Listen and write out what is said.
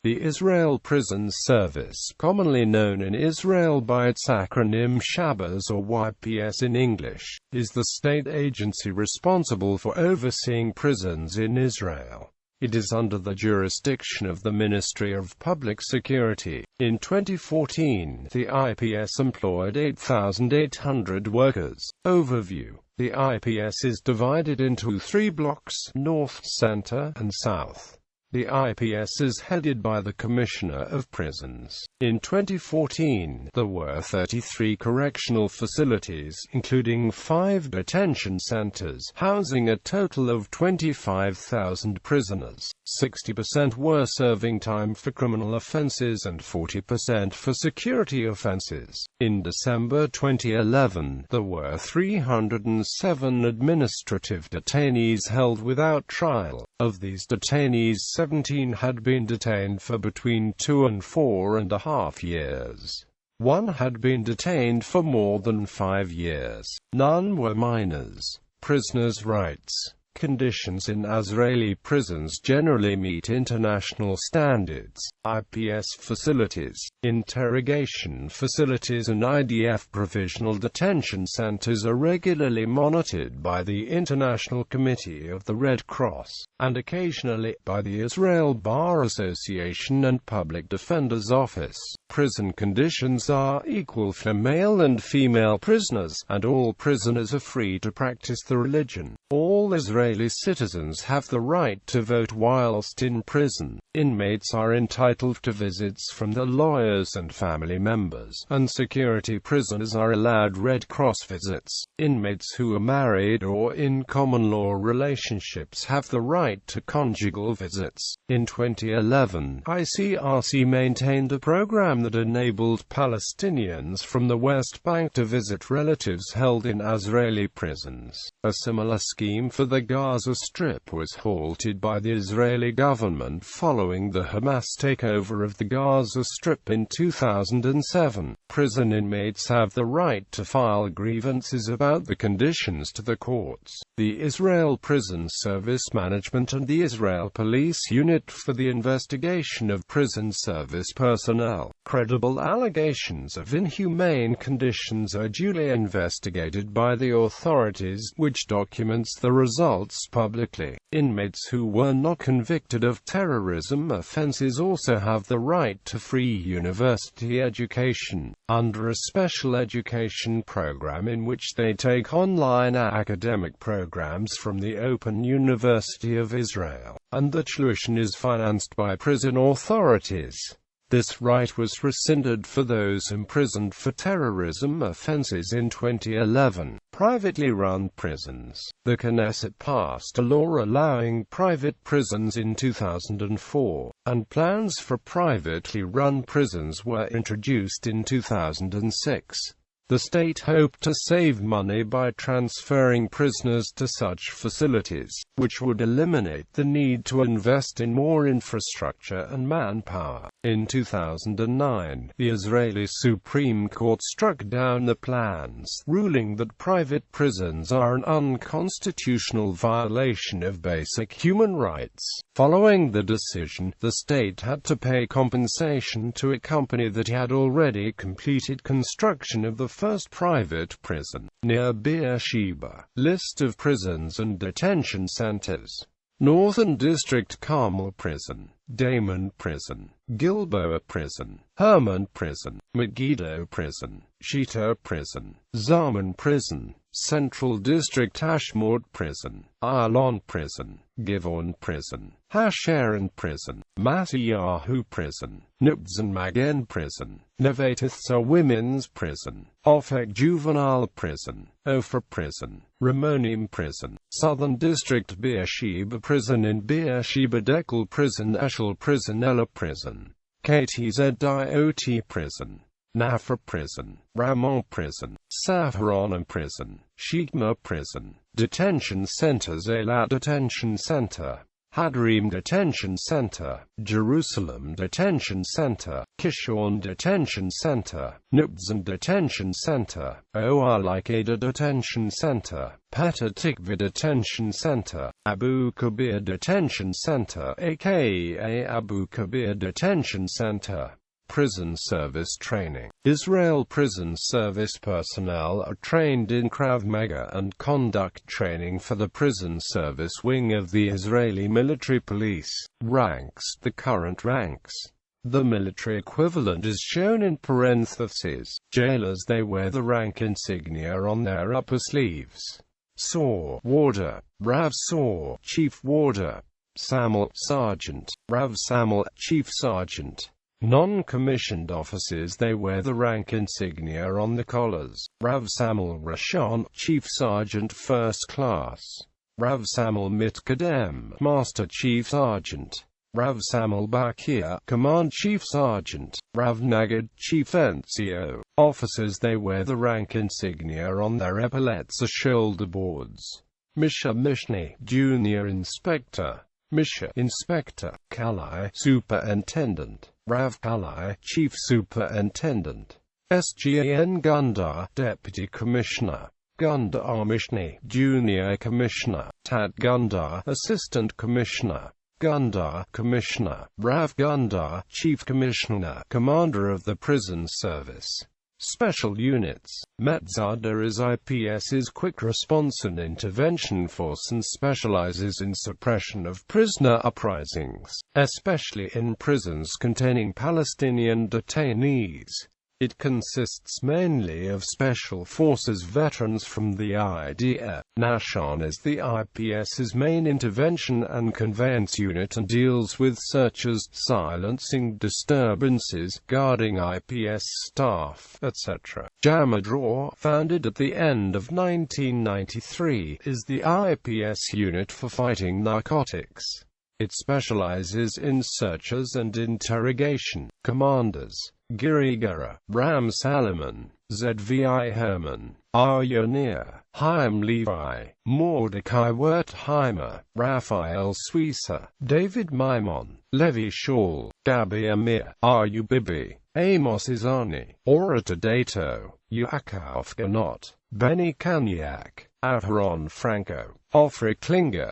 The Israel Prison Service, commonly known in Israel by its acronym Shabas or YPS in English, is the state agency responsible for overseeing prisons in Israel. It is under the jurisdiction of the Ministry of Public Security. In 2014, the IPS employed 8,800 workers. Overview. The IPS is divided into 3 blocks: North, Center, and South. The IPS is headed by the Commissioner of Prisons. In 2014, there were 33 correctional facilities, including 5 detention centers, housing a total of 25,000 prisoners. 60% were serving time for criminal offenses and 40% for security offenses. In December 2011, there were 307 administrative detainees held without trial. Of these detainees, 17 had been detained for between 2 and 4.5 years. 1 had been detained for more than 5 years. None were minors. Prisoners' rights. Conditions in Israeli prisons generally meet international standards. IPS facilities, interrogation facilities and IDF provisional detention centers are regularly monitored by the International Committee of the Red Cross, and occasionally by the Israel Bar Association and Public Defender's Office. Prison conditions are equal for male and female prisoners, and all prisoners are free to practice the religion. All Israeli citizens have the right to vote whilst in prison. Inmates are entitled to visits from their lawyers and family members, and security prisoners are allowed Red Cross visits. Inmates who are married or in common law relationships have the right to conjugal visits. In 2011, ICRC maintained a program that enabled Palestinians from the West Bank to visit relatives held in Israeli prisons. A similar scheme for the Gaza Strip was halted by the Israeli government following the Hamas takeover of the Gaza Strip in 2007. Prison inmates have the right to file grievances about the conditions to the courts. The Israel Prison Service Management and the Israel Police Unit for the investigation of prison service personnel. Credible allegations of inhumane conditions are duly investigated by the authorities, which documents the results publicly. Inmates who were not convicted of terrorism offenses also have the right to free university education, under a special education program in which they take online academic programs from the Open University of Israel, and the tuition is financed by prison authorities. This right was rescinded for those imprisoned for terrorism offenses in 2011. Privately run prisons. The Knesset passed a law allowing private prisons in 2004, and plans for privately run prisons were introduced in 2006. The state hoped to save money by transferring prisoners to such facilities, which would eliminate the need to invest in more infrastructure and manpower. In 2009, the Israeli Supreme Court struck down the plans, ruling that private prisons are an unconstitutional violation of basic human rights. Following the decision, the state had to pay compensation to a company that had already completed construction of the first private prison, near Beersheba. List of prisons and detention centers. Northern District Carmel Prison, Damon Prison, Gilboa Prison, Hermon Prison, Megiddo Prison, Shita Prison, Zaman Prison, Central District Ashmord Prison, Arlon Prison, Givon Prison, Hasharon Prison, Matiyahu Prison, Nubzan Magen Prison, Nevatitha Women's Prison, Ofek Juvenile Prison, Ophir Prison, Meronim Prison, Southern District Beersheba Prison in Beersheba, Dekel Prison, Eshel Prison, Ella Prison, KTZIOT Prison, Nafra Prison, Ramon Prison, Saharonim Prison, Shikma Prison. Detention Centers. Eilat Detention Center. Hadrim Detention Center, Jerusalem Detention Center, Kishon Detention Center, Nubzan Detention Center, Oar-Likeda Detention Center, Petah Tikva Detention Center, Abu Kabir Detention Center aka Abu Kabir Detention Center. Prison Service Training. Israel prison service personnel are trained in Krav Maga and conduct training for the prison service wing of the Israeli military police. Ranks. The current ranks. The military equivalent is shown in parentheses. Jailers, they wear the rank insignia on their upper sleeves. Saw, warder, Rav Saw, chief warder. Samel, sergeant, Rav Samel, chief sergeant. Non-commissioned officers, they wear the rank insignia on the collars. Rav Samel Rashon, chief sergeant first class. Rav Samel Mitkadem, master chief sergeant. Rav Samel Bakir, command chief sergeant. Rav Nagad, chief NCO. Officers, they wear the rank insignia on their epaulets or shoulder boards. Misha Mishni, junior inspector. Misha, inspector. Kalai, superintendent. Rav Kalai, chief superintendent. Sgan Gundar, deputy commissioner. Gundar Mishni, junior commissioner. Tat Gundar, assistant commissioner. Gundar, commissioner. Rav Gundar, chief commissioner, commander of the prison service. Special units. Metzada is IPS's quick response and intervention force and specializes in suppression of prisoner uprisings, especially in prisons containing Palestinian detainees. It consists mainly of Special Forces veterans from the IDF. Nashon is the IPS's main intervention and conveyance unit and deals with searches, silencing disturbances, guarding IPS staff, etc. Jamadraw, founded at the end of 1993, is the IPS unit for fighting narcotics. It specializes in searches and interrogation. Commanders: Girigara, Ram Salomon, Zvi Herman, Aryonir, Chaim Levi, Mordecai Wertheimer, Raphael Suissa, David Maimon, Levi Shaul, Gabi Amir, Ayu Bibi, Amos Izani, Orator Dato, Yaakov Ganot, Benny Kanyak, Aharon Franco, Ofri Klinger.